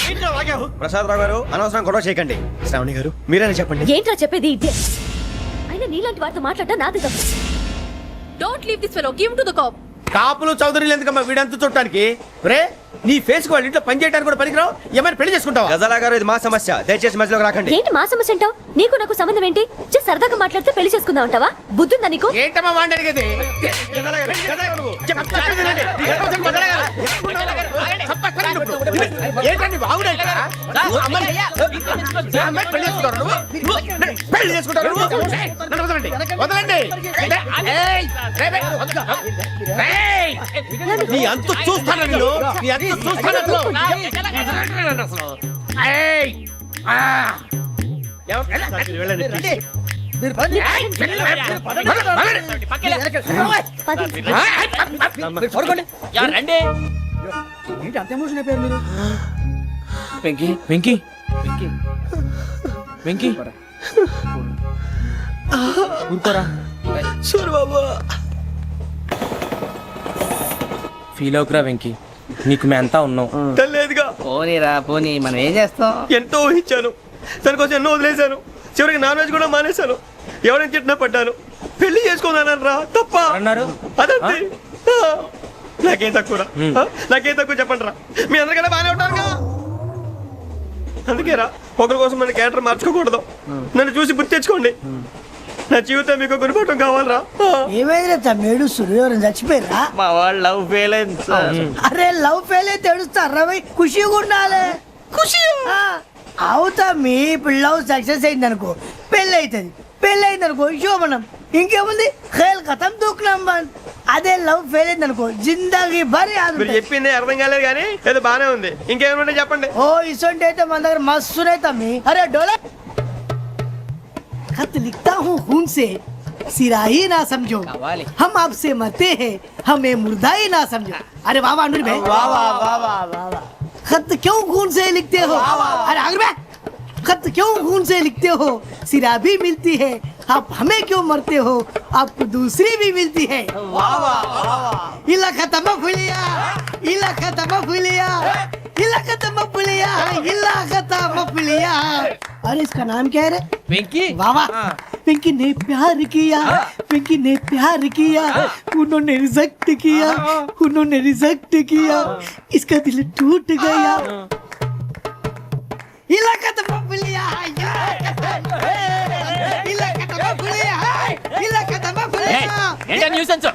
ప్రసాద్ రావు గారు అనవసరం గొడవ చేయకండి. శ్రావణి గారు మీరైనా చెప్పండి. ఏంట్రా చెప్పేది? ఇదే అయినా నీలాంటి వారితో మాట్లాడటం నాది తప్పు. Don't leave this fellow. Give to the cop. కాపులు చౌదరులు ఎందుకమ్మా వీడంతా చూడటానికి? రే నీ ఫేస్ కు వాళ్ళ ఇంట్లో పని చేయడానికి కూడా పనికిరావు. ఏమైనా పెళ్లి చేసుకుంటావా? గజాలా గారు ఇది మా సమస్య, దయచేసి మధ్యలోకి రాకండి. ఏంటి మా సమస్య అంటావు? నీకు నాకు సంబంధం ఏంటి? సరదాగా మాట్లాడితే పెళ్లి చేసుకుందాం అంటావా? బుద్ధుందా నీకు? ఏంటమ్మా వాడిని అడిగేది? ఏంటండి బాగుండేట? పెళ్లి చేసుకుంటారు నువ్వు? నన్ను వదలండి, వదలండి. నీ అంత చూస్తాను నేను, నీ అంత చూస్తాను అసలు. వెంకీ వెంకీ వెంకీ ఊరుకోరా. సూర్యబాబు ఫీల్ అవుకురా వెంకీ, నీకు మేమంతా ఉన్నాం. తెలియదుగా. పోనీరా పోనీ మనం ఏం చేస్తాం? ఎంతో ఊహించాను, దానికోసం ఎన్నో వదిలేశాను, చివరికి నాన్ వెజ్ కూడా మానేశాను. ఎవరైనా తిట్టినా పడ్డాను, పెళ్లి చేసుకున్నాను రా. తప్ప అన్నారు? అదంతే. నాకేం తక్కువ నాకేం తక్కువ చెప్పండి రా. మీ అందరికన్నా బాగానే ఉంటారుగా. అందుకేరా ఒకరి కోసం మన క్యారెక్టర్ మార్చుకోకూడదు. నన్ను చూసి గుర్తు తెచ్చుకోండి. నా జీవితం మీకు గురిపటం కావాలరా. ఏమైందిరా తమ్మేడు ఎవరైనా చచ్చిపోయిరా? మా వాళ్ళు లవ్ ఫెయిల్ అయింది సార్. అరే లవ్ ఫెయిల్ అయితే ఏడుస్తారా భయ్? ఖుషిగా ఉండాలి. ఖుషి అవుతా మీ ఇప్పుడు లవ్ సక్సెస్ అయింది అనుకో పెళ్ళి అవుతుంది, పెళ్ళి అయింది అనుకో శోభనం. ఇంకేముంది ఖేల్ కథం దూకునాం బంద్. అదే లవ్ ఫెయిల్ అయింది అనుకో జిందాగీ భారీ. మీరు చెప్పింది అర్థం కాలేదు కానీ ఏదో బానే ఉంది. ఇంకేమైనా చెప్పండి. ఓ ఇసొంటి అయితే మన దగ్గర మస్తు తమ్మి. అరే డోలా खत लिखता हूँ खून से सिरा ही ना समझो, हम आपसे मरते हैं हमें मुर्दा ही ना समझो. अरे वाह वाह अनुर भाई, वाह वाह वाह वाह वाह. खत क्यों खून से लिखते हो? अरे अनुर भाई खत क्यों खून से लिखते हो? सिरा भी मिलती है, आप हमें क्यों मरते हो? आपको दूसरी भी मिलती है. वाह वाह वाह. इला खत्म फुलिया, इला खत्म फुलिया, इला खत्म फुलिया, इला खत्म फुलिया. अरे इसका नाम क्या है रे? వెంకీ. वाह वाह. पिंकी ने प्यार किया, पिंकी ने प्यार किया, उन्होंने रिजेक्ट किया, उन्होंने रिजेक्ट किया, इसका दिल टूट गया. इलाका तो बबलिया है, इलाका तो बबलिया है, इलाका तो बबलिया. ఏంటా న్యూసెన్స్?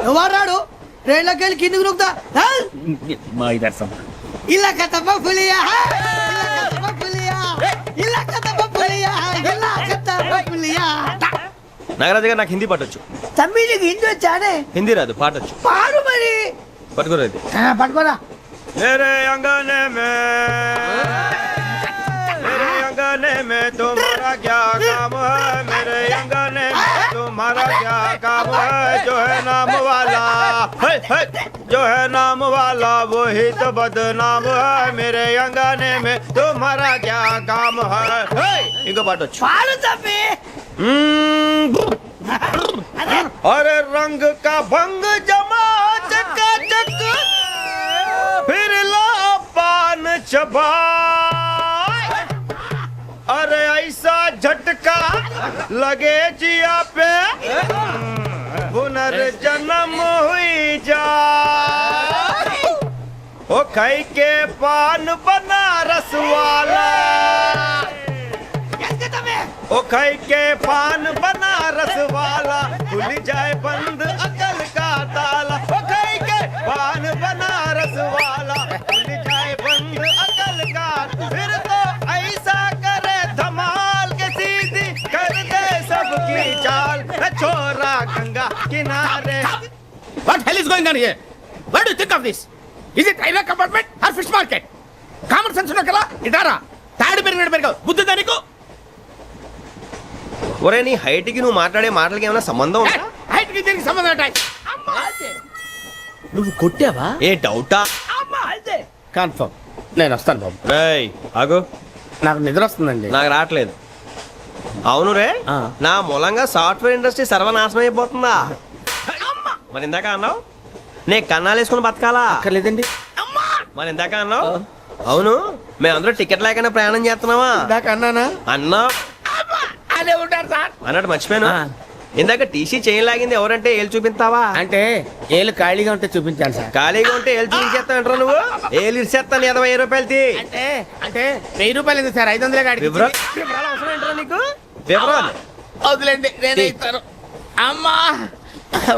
ఎవరాడు ట్రైన్లోకి వెళ్ళి కిందికి నొక్కుతా? మా ఇదర్శం. इलाका तो बबलिया है, इलाका तो बबलिया, इलाका तो बबलिया है, इलाका तो बबलिया. నాగరాజు గారు నాకు హిందీ పాటొచ్చు. తమ్మి నీకు హిందీ వచ్చానే? హిందీ రాదు, పాటొచ్చు. పాడు మరి. పట్టుకోలేదు. పట్టుకోరా. मेरे अंगने में तुम्हारा क्या काम है? मेरे अंगने में तुम्हारा क्या काम है? जो है नाम वाला जो है नाम वाला वही तो बदनाम है. मेरे अंगने में तुम्हारा क्या काम है? इनको पाटो. పాడు తమ్మి. अरे रंग का भंग जमा चकाचक फिर ला पान चबा. अरे ऐसा झटका लगे जिया पे पुनर्जन्म हुई जा. ओ खाई के पान बनारस वाला, ओ खाई के पान बनारस वाला खुल जाए बंद अकल का ताला. ओ खाई के पान बनारस वाला खुल जाए बंद अकल का. फिर तो ऐसा करे धमाल के सीधी कर दे सबकी चाल. छोरा गंगा किनारे. What hell is going on here? What do you think of this? Is it railway compartment or fish market? Common sense ఉన్న కదా ఇటారా. తాడు పెరిగాడు బుద్ధి దానికి. ఒరే నీ హైట్ కి నువ్వు మాట్లాడే మాటలకి ఏమైనా సంబంధం ఉందా? హైట్ కి దీనికి సంబంధం ఉంటాయి. నువ్వు కొట్టావా? ఏ డౌటా? కన్ఫర్మ్. నేను వస్తాను బాబు. రేయ్ ఆగు. నాకు నిద్ర వస్తుందండి. నాకు రావట్లేదు. అవును రే, నా మూలంగా సాఫ్ట్వేర్ ఇండస్ట్రీ సర్వనాశనం అయిపోతుందా? మరి ఇందాక అన్నావు నే కన్నాలు వేసుకుని బతకాలా? లేదండి. మరి ఇందాక అన్నావు అవును మేమందరూ టికెట్ లేకుండా ప్రయాణం చేస్తున్నావా? ఇందాక అన్నానా? అన్నా అదే ఉంటారు సార్. అన్నట్టు మర్చిపోయాను. ఇందాక టీసీ చేయి లాగింది ఎవరంటే ఏళ్ళు చూపిస్తావా? అంటే ఏళ్ళు ఖాళీగా ఉంటే చూపించాలి సార్. ఖాళీగా ఉంటే ఏళ్ళు చూపించేస్తానంటారా నువ్వు? ఏళ్ళు ఇచ్చేస్తాను 20 రూపాయలది. అంటే అంటే 1000 రూపాయలు ఎందుకు సార్? 500 కాడికి. వివరాలు అవసరం ఏంటరా నీకు? వివరాలు వదిలేండి, నేనే ఇస్తాను. అమ్మా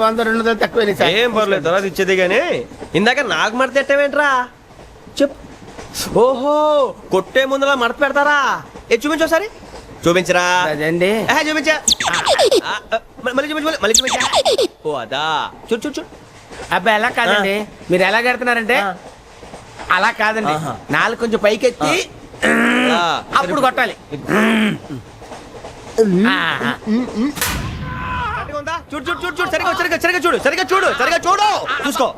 100 200 తక్కువ సార్. ఏం పర్లేదు తర్వాత ఇచ్చేది కానీ ఇందాక నాకు మడత ఎట్టవేంట్రా చెప్పు. ఓహో కొట్టే ముందులా మడత పెడతారా? ఏ చూపించు ఒకసారి. చూపించరా? అదండి. చూపించా. మళ్ళీ చూపించు, మళ్ళీ చూపించా. ఓ అదా. చూడు చూడు చూడు. అబ్బాయి ఎలా కాదండి, మీరు ఎలా కడుతున్నారంటే అలా కాదండి. నాలుగు కొంచెం పైకెత్తి అప్పుడు కొట్టాలి. చూడు చూడు చూడు చూడు సరిగా సరిగా సరిగా చూడు సరిగా చూడు సరిగా చూడు చూసుకో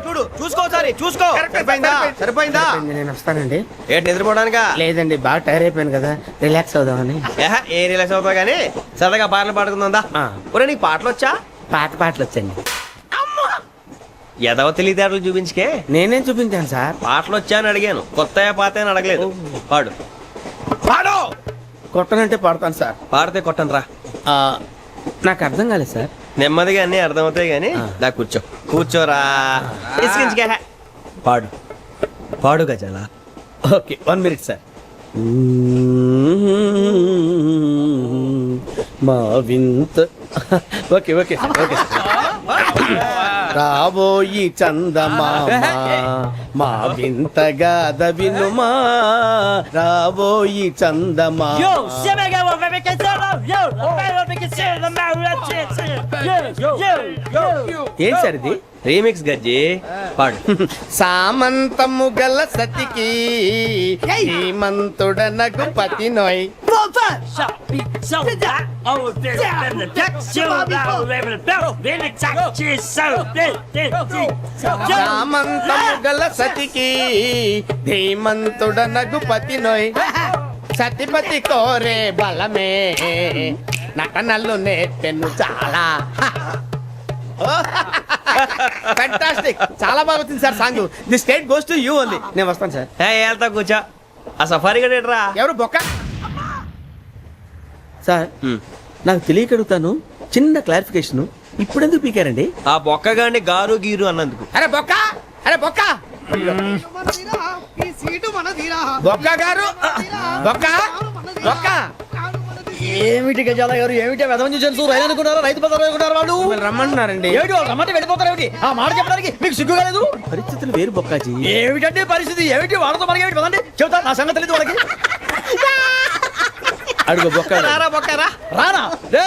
చూడు చూసుకో సారి చూసుకో. సరిపోయిందా? సరిపోయిందా? నేను వస్తానండి. ఏంటి నిద్రపోవడానికా? లేదండి, బాగా టైర్ అయిపోయాను కదా, రిలాక్స్ అవుదామని. ఏ రిలాక్స్ అవుతావు కానీ సరదాగా పాటలు పాడుకుందా? ఒరే నీకు పాటలు వచ్చా? పాటలు వచ్చండి. ఎదవ తెలివితేటలు చూపించుకే. నేనేం చూపించాను సార్? పాటలు వచ్చా అని అడిగాను, కొత్త పాత అని అడగలేదు. పాడు పాడు. కొట్టనంటే పడతాను సార్. పాడితే కొట్టను రా. నాకు అర్థం కాలేదు సార్. నెమ్మదిగా అన్ని అర్థమవుతాయి కానీ దా కూర్చో. కూర్చోరా. ఇసుకించుకే. పాడు పాడు గజాల. Okay 1 minute sir. మా వింత. Okay okay okay. రాబోయి చందమామ మా వింతగా దవినుమా, రాబోయి చందమామ. ఏం సార్ ఇది? రీమిక్స్ గజ్జి. పాడు. సామంతము గల సతికి హేమంతుడనగు పతి నోయ్. సామంతము గల సతికి ధీమంతుడనగు పతి నోయ్. సతిపతి కోరే బలమే నటనలు నేర్పెను చాలా. ఫ్యాంటాస్టిక్, చాలా బాగా వచ్చింది sir song. The state goes to you only. నేను వస్తాను సార్. వెళ్తా కూర్చో. ఆ సఫారీ గడేట్రా. ఎవరు బొక్క సార్? నాకు తెలియక అడుగుతాను, చిన్న క్లారిఫికేషన్. ఇప్పుడు ఎందుకు పీకారండి? ఆ బొక్కగాండి గారు గీరు అన్నందుకు. అరే బొక్క, అరే బొక్క, బొక్క గారు, బొక్క బొక్క. ఏమిటి గజాల గారు, ఏమిటి వెదవని చూసాను రైలు అనుకున్నారా, రైతు బజార్ అనుకున్నారు వాళ్ళు? రమ్మంటున్నారండి. ఏమిటి వాళ్ళు రమ్మంటే వెళ్ళిపోతారు ఏమిటి? ఆ మాట చెప్పడానికి మీకు సిగ్గు కాలేదు? పరిస్థితులు వేరు బొక్కాజీ. ఏమిటంటే పరిస్థితి ఏమిటి? వాళ్ళతో మనకి ఏమిటి పదండి, చెబుతా నా సంగతి తెలియదు వాళ్ళకి. అడుగు బొక్క. రారా బొక్కరా. రానా రే,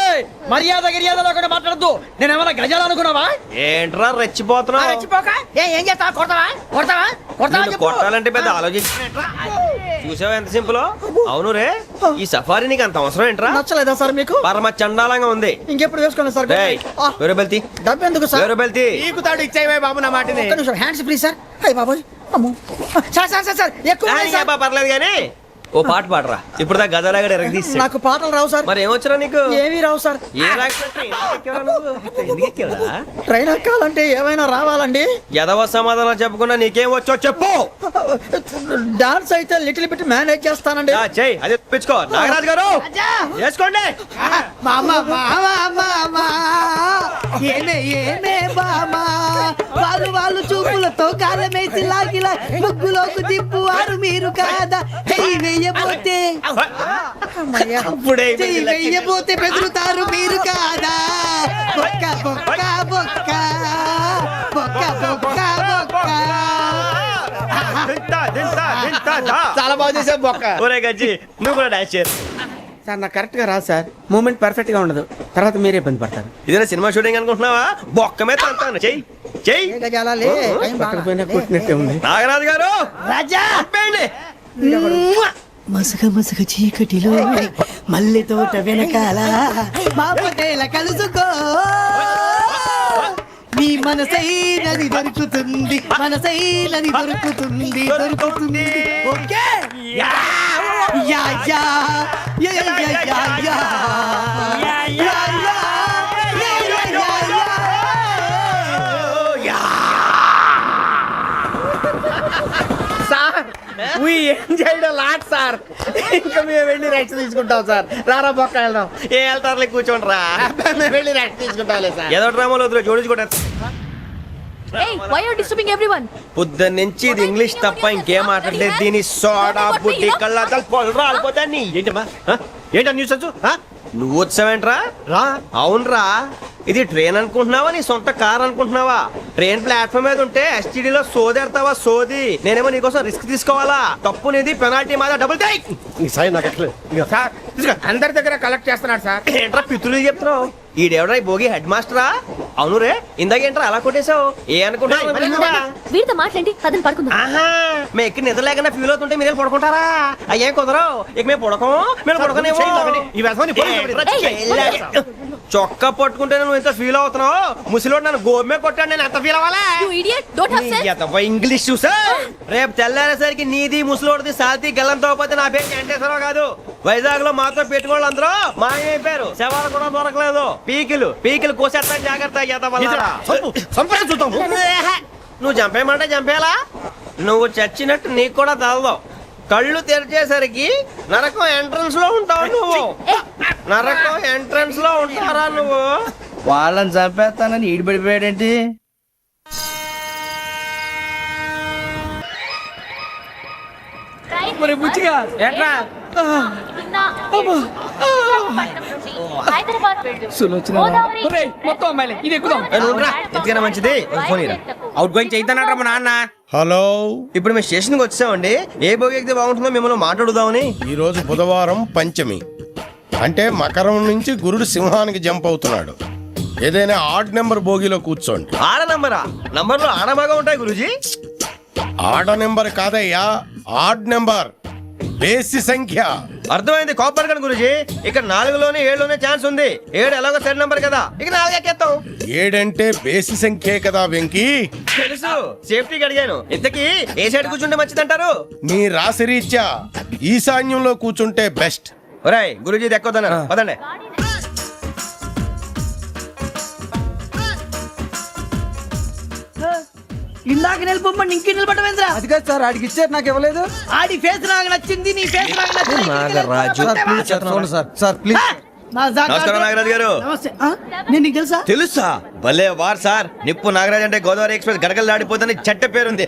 మర్యాద గిర్యాద లేకుండా మాట్లాడద్దు. నేను ఏమైనా గజాలు అనుకున్నావా? ఏంట్రా రెచ్చిపోతున్నావు? రెచ్చిపోక ఏం చేస్తావా? కొడతావా కొడతావా కొడతావా నిన్ను కొట్టాలంటే పెద్ద ఆలోచించినట్రా. చూసావా ఎంత సింపుల్? అవును రే, ఈ సఫారీ నీకు అంత అవసరం ఏంట్రా? నచ్చలేదా సార్ మీకు? పరమ చండాలంగా ఉంది. ఇంకెప్పుడు వేసుకోండి సార్. వేరే బెల్తి. డబ్బు ఎందుకు సార్? వేరే బెల్తి. నీకు తాడు ఇచ్చేవే బాబు నా మాటని. Hands please sir. అయ్యి బాబోయ్, అమ్మో సార్ సార్ సార్ సార్ ఎక్కువ ఉన్నాయి సార్. పర్లేదు కానీ ఓ పాట పాడరా. ఇప్పుడు దా గదలాగడ ఎరగ తీసి. నాకు పాటలు రావు సార్. మరి ఏమొచ్చరా నీకు? ఏమీ రావు సార్. ఏ రాకపోతే ట్రైన్ ఎక్కాలంటే ఏమైనా రావాలండి. ఎదవ సమాధానం చెప్పకుండా నీకేం వచ్చో చెప్పు. డాన్స్ అయితే లిటిల్ బిట్ మేనేజ్ చేస్తానండి. చెయ్యి, అది తెప్పించుకో. నాగరాజు గారు వేసుకోండి. ఏమే ఏమే బామా, వాళ్ళు వాళ్ళు చూపులతో కాలమేసి లాగిలా ముగ్గులోకి దిప్పువారు మీరు కాదా? చెయ్యి వేయబోతే చెయ్యి వేయబోతే బెదురుతారు మీరు కాదా? బొక్క బొక్క బొక్క బొక్క బొక్క బొక్క. చాలా బాగా చేసావు బొక్క. ఒరే గజ్జి, నువ్వు కూడా డాన్స్ చేయరు సార్. నాకు కరెక్ట్ గా రాదు సార్. మూమెంట్ పర్ఫెక్ట్ గా ఉండదు, తర్వాత మీరే ఇబ్బంది పడతారు. ఇదేనా సినిమా షూటింగ్ అనుకుంటున్నావా? బొక్క మీద అంటాను. చెయ్యి చెయ్యి. పక్కన పోయినా కొట్టినట్టే ఉంది. నాగరాజు గారు రాజా ఆపేయండి. మసగ మసగ చీకటిలో మల్లె తోట వెనకాల మా పటేల కలుసుకో. నీ మనసైనది దొరుకుతుంది, మనసైనది దొరుకుతుంది, దొరుకుతుంది. Okay yeah yeah yeah yeah yeah yeah yeah yeah yeah yeah. Sir we enjoyed a lot sir. ఇంకా మేము వెళ్ళి రెస్ట్ తీసుకుంటాం సార్. రారా బొక్క వెళ్దాం. ఏ వెళ్తారులే, కూర్చోండి రా. మేము వెళ్ళి రెస్ట్ తీసుకుంటాంలే సార్. ఏదో డ్రామాలో వద్దు, జోడించుకుంటా. Hey, why are you disturbing everyone? పొద్దున్న నుంచి ఇది ఇంగ్లీష్ తప్ప ఇంకేం మాట్లాడలేదు. దీని సోడా బుడ్డి కళ్ళ పొలరా అల్పోతా నీ. ఏంటమ్మా ఏంటా న్యూస్ వచ్చు? నువ్వు వచ్చావేంట్రా? రా. అవునరా, ఇది ట్రైన్ అనుకుంటున్నావా నీ సొంత కార్ అనుకుంటున్నావా? ట్రైన్ ప్లాట్ఫామ్ మీద ఉంటే ఎస్టీడీలో సోదేడతావా సోది. నేనేమో నీకోసం రిస్క్ తీసుకోవాలా? తప్పు నీది, పెనాల్టీ మాదా, డబుల్ టై. ఈ సాయి నాకు ఎట్లే. సార్ అందరి దగ్గర కలెక్ట్ చేస్తున్నాడు సార్. ఏంట్రా పితులు చెప్తున్నావు? ఈడెవడ్రా ఈ భోగి హెడ్ మాస్టరా? అవును రే, ఇందాకేంట్రా అలా కొట్టేశావు? ఏ అనుకుంటున్నావు? వీరితో మాట్లాడి అతను పడుకుందాం. ఆహా, మేము ఎక్కడ నిద్ర లేకుండా ఫీల్ అవుతుంటే మీరు పడుకుంటారా? అయ్యేం కుదరవు. ఇక మేము పడకం, మేము పడకనేమో. ఈ వ్యసనాన్ని చొక్కా పట్టుకుంటే నువ్వు ఎంత ఫీల్ అవుతున్నావు? ముసలివాడు నన్ను గోమే కొట్టాడు, నేను ఎంత ఫీల్ అవ్వాలా? You idiot, don't have sense. English చూసా? రేపు తెల్లారేసరికి నీది ముసలోడిది సాల్తీ గల్లంతో పోతే నా పేరు వెంకటేశ్వరరావు కాదు. వైజాగ్ లో మాత్రం పెట్టుకోళ్ళు అందరూ మాయమైపోయారు. శవాలు కూడా దొరకలేదు. పీకిలు పీకిలు కోసేస్తాను, జాగ్రత్త. చూద్దాం. నువ్వు చంపేయమంటే చంపేలా? నువ్వు చచ్చినట్టు నీకు కూడా తగదు. కళ్ళు తెరిచేసరికి నరకం ఎంట్రన్స్ లో ఉంటావు నువ్వు. నరకం ఎంట్రన్స్ లో ఉంటారా నువ్వు? వాళ్ళని చంపేస్తానని ఈడిపడిపోయాడేంటి? మరి బుచ్చిగా ఎట్రా మొత్తం అమ్మాయిలే ఇది ఎక్కుదాం. ఎందుకైనా మంచిది ఫోన్ అవుట్ గోయింగ్ చేద్దానట్రా మా నాన్న. హలో, ఇప్పుడు మేము స్టేషన్కి వచ్చామండి. ఏ బోగి ఎక్కితే బాగుంటుందో మిమ్మల్ని మాట్లాడుదామని. ఈరోజు బుధవారం పంచమి, అంటే మకరం నుంచి గురుడు సింహానికి జంప్ అవుతున్నాడు. ఏదైనా ఆడ్ నెంబర్ బోగిలో కూర్చోండి. ఆడ నంబరా? నంబర్లు ఆడబాగా ఉంటాయి గురూజీ. ఆడ నెంబర్ కాదయ్యా, ఆడ్ నెంబర్, బేసి సంఖ్య. అర్థమైంది. కాపర్ కానీ గురూజీ, ఇక్కడ 4లోనే 7లోనే ఛాన్స్ ఉంది. 7 ఎలాగో సరి నంబర్ కదా, ఇక 4 ఎక్కేస్తాం. 7 అంటే బేసి సంఖ్యే కదా వెంకీ. తెలుసు, సేఫ్టీకి అడిగాను. ఇంతకీ ఏ సైడ్ కూర్చుంటే మంచిదంటారు? నీ రాశి రీత్యా ఈశాన్యంలో కూర్చుంటే బెస్ట్. ఒరాయ్ గురూజీ దెక్కొద్దన్నారు, పదండి. ఇందాక నిలబొమ్మని ఇంకే నిలబడమేంద్రా? అది కాదు సార్, ఆడికి ఇచ్చారు నాకు ఇవ్వలేదు. ఆడి ఫేస్ నాకు నచ్చింది, నీ ఫేస్ నాకు నచ్చింది. Sir please. నమస్కారం నాగరాజు గారు. నమస్తే. నేను నీకు తెలుసా? తెలుసా? భలే వార్ సార్. నిప్పు నాగరాజ్ అంటే గోదావరి ఎక్స్ప్రెస్ గడగలు దాడిపోతుంది చెట్ట పేరుంది.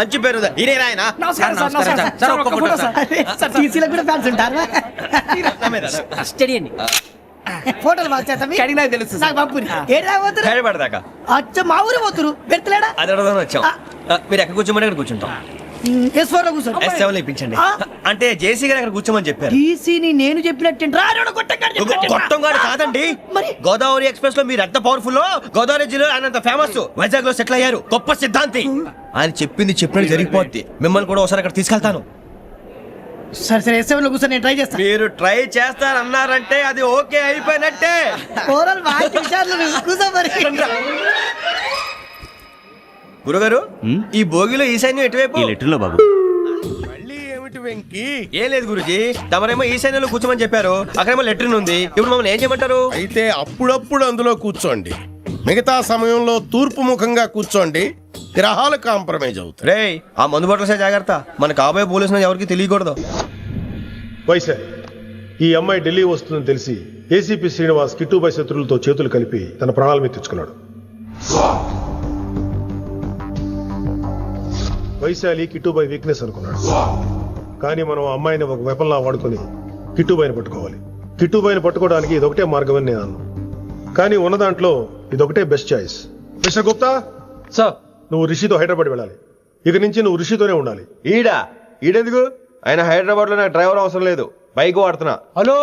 మంచి పేరు. ఇదే ఆయన. నమస్కారం సార్. నమస్కారం సార్. ఒక్క ఫోటో సార్. సార్ టీసీలో కూడా ఫ్యాన్స్ ఉంటారా? స్టడీ అండి. ఫోటోలు మార్చేస్తాం. కడిగి నాకు తెలుసు నాకు పంపుని. ఏడు రాబోతురు? హైదరాబాద్ అచ్చ మా ఊరు పోతురు. పెడతలేడా? అది అడగదామని వచ్చాం. మీరు ఎక్కడ కూర్చోమని అక్కడ కూర్చుంటాం. S4 లో కూర్చో. S7 ఇప్పించండి. అంటే జేసీ గారు అక్కడ కూర్చోమని చెప్పారు. టీసీని నేను చెప్పినట్టు గొట్టం గారు కాదండి. గోదావరి ఎక్స్ప్రెస్ లో మీరు ఎంత పవర్ఫుల్, గోదావరి జిల్లా ఆయన ఫేమస్. వైజాగ్ లో సెటిల్ అయ్యారు, గొప్ప సిద్ధాంతి. ఆయన చెప్పింది చెప్పినట్టు జరిగిపోద్ది. మిమ్మల్ని కూడా ఒకసారి అక్కడ తీసుకెళ్తాను. సరే సరే, S7 లో కూర్చో, నేను ట్రై చేస్తాను. మీరు ట్రై చేస్తారన్నారంటే అది ఓకే అయిపోయినట్టే. కూర్చో మరి. గురుగారు, ఈ భోగిలో ఈశాన్యం ఎటువైపు? మళ్ళీ ఏమిటి వెంకీ? ఏం లేదు గురుజీ, తమరేమో ఈశాన్యంలో కూర్చోమని చెప్పారు. అక్కడేమో లెట్రిన్ ఉంది. ఇప్పుడు మమ్మల్ని ఏం చేయమంటారు? అయితే అప్పుడప్పుడు అందులో కూర్చోండి. మిగతా సమయంలో తూర్పు ముఖంగా కూర్చోండి. గ్రహాలు కాంప్రమైజ్ అవుతాయి. రేయ్, ఆ మందు బట్టలసే జాగ్రత్త. మన కాబోయే పోలీసులు ఎవరికి తెలియకూడదు. వైసా, ఈ అమ్మాయి ఢిల్లీ వస్తుందని తెలిసి ఏసీపీ శ్రీనివాస్ కిట్టుబాయ్ శత్రులతో చేతులు కలిపి తన ప్రాణాల మీద తెచ్చుకున్నాడు. వైశాలి కిట్టుబాయ్ వీక్నెస్ అనుకున్నాడు. కానీ మనం ఆ అమ్మాయిని ఒక వెపన్లా వాడుకొని కిట్టుబాయిని పట్టుకోవాలి. కిట్టుబాయిని పట్టుకోవడానికి ఇదొకటే మార్గం అని నేను అన్నాను. కానీ ఉన్న దాంట్లో ఇదొకటే best choice. Mister Gupta sir, నువ్వు రిషితో హైదరాబాద్ వెళ్ళాలి. ఇక నుంచి నువ్వు రిషితోనే ఉండాలి. ఈడెందుకు? ఆయన హైదరాబాద్ లో నాకు డ్రైవర్ అవసరం లేదు, బైక్ వాడుతున్నా. హలో,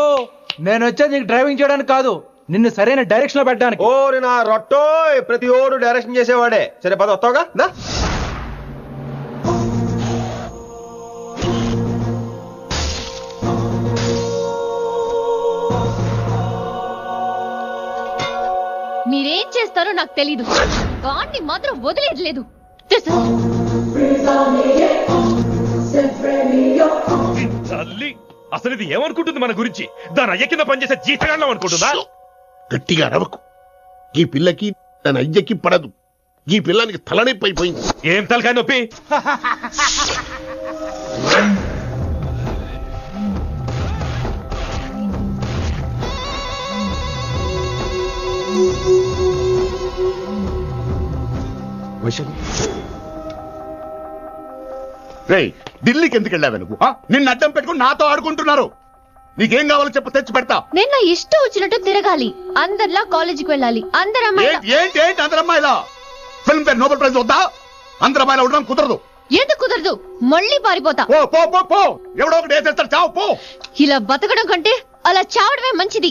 నేను వచ్చేది నీకు డ్రైవింగ్ చేయడానికి కాదు, నిన్ను సరైన డైరెక్షన్ లో పెట్టడానికి. ఓ నా రొట్టో, ప్రతి ఓడు డైరెక్షన్ చేసేవాడే. సరే పద, వస్తావుగా. మీరేం చేస్తారో నాకు తెలీదు. గాన్ని మాత్రం వదిలేదు లేదు. అసలు ఇది ఏమనుకుంటుంది మన గురించి? దాని అయ్య కింద పనిచేసే జీతగాళ్ళం అనుకుంటుందా? గట్టిగా అరవకు. ఈ పిల్లకి తన అయ్యకి పడదు. ఈ పిల్లానికి తలనొప్పి అయిపోయింది. ఏం తలకాయ నొప్పి? రేయ్, ఢిల్లీకి ఎందుకు వెళ్ళావు నువ్వు? నిన్ను అడ్డం పెట్టుకుని నాతో ఆడుకుంటున్నారు. నీకేం కావాలో చెప్పు, తెచ్చి పెడతా. నేను నా ఇష్టం వచ్చినట్టు తిరగాలి. అందరిలా కాలేజీకి వెళ్ళాలి. ఏంటి అందరమ్మాయిలా? ఫిల్మ్ ఫేర్ నోబెల్ ప్రైజ్ వద్దా? అందరమ్మాయిలా ఉండడం కుదరదు. ఎందుకు కుదరదు? మళ్ళీ పారిపోతా. పో. ఎవడో ఒకటి వేసేస్తాడు, చావు పో. ఇలా బతకడం కంటే అలా చావడమే మంచిది.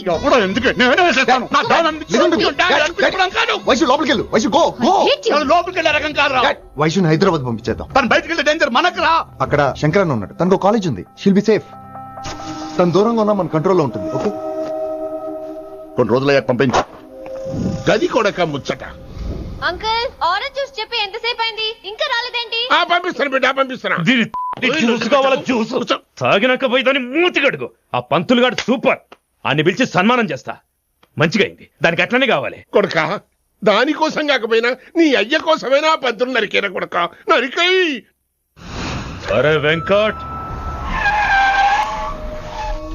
వైశుని హైదరాబాద్ పంపించేద్దాం. తను బయటకు వెళ్తే డేంజర్ మనకు రా. అక్కడ శంకరన్ ఉన్నాడు, తనకు కాలేజ్ ఉంది. She'll be safe. తను దూరంగా ఉన్నా మన కంట్రోల్లో ఉంటుంది. ఓకే, కొన్ని రోజులయ్యాక పంపించు. గది కూడా ముచ్చట. అంకుల్, ఆరెంజ్ జ్యూస్ చెప్పి ఎంతసేపు అయింది, ఇంకా రాలేదేంటి? పంపిస్తాను బిడ్డ, పంపిస్తాను. తాగినాక పోయి దాన్ని మూతి కడుగు. ఆ పంతులుగాడు సూపర్. అన్ని పిలిచి సన్మానం చేస్తా. మంచిగా అయింది, దానికి అట్లనే కావాలి. కొడుక, దానికోసం కాకపోయినా నీ అయ్య కోసమైనా పంతులు నరికేరా కొడక నరికై. అరే వెంకట్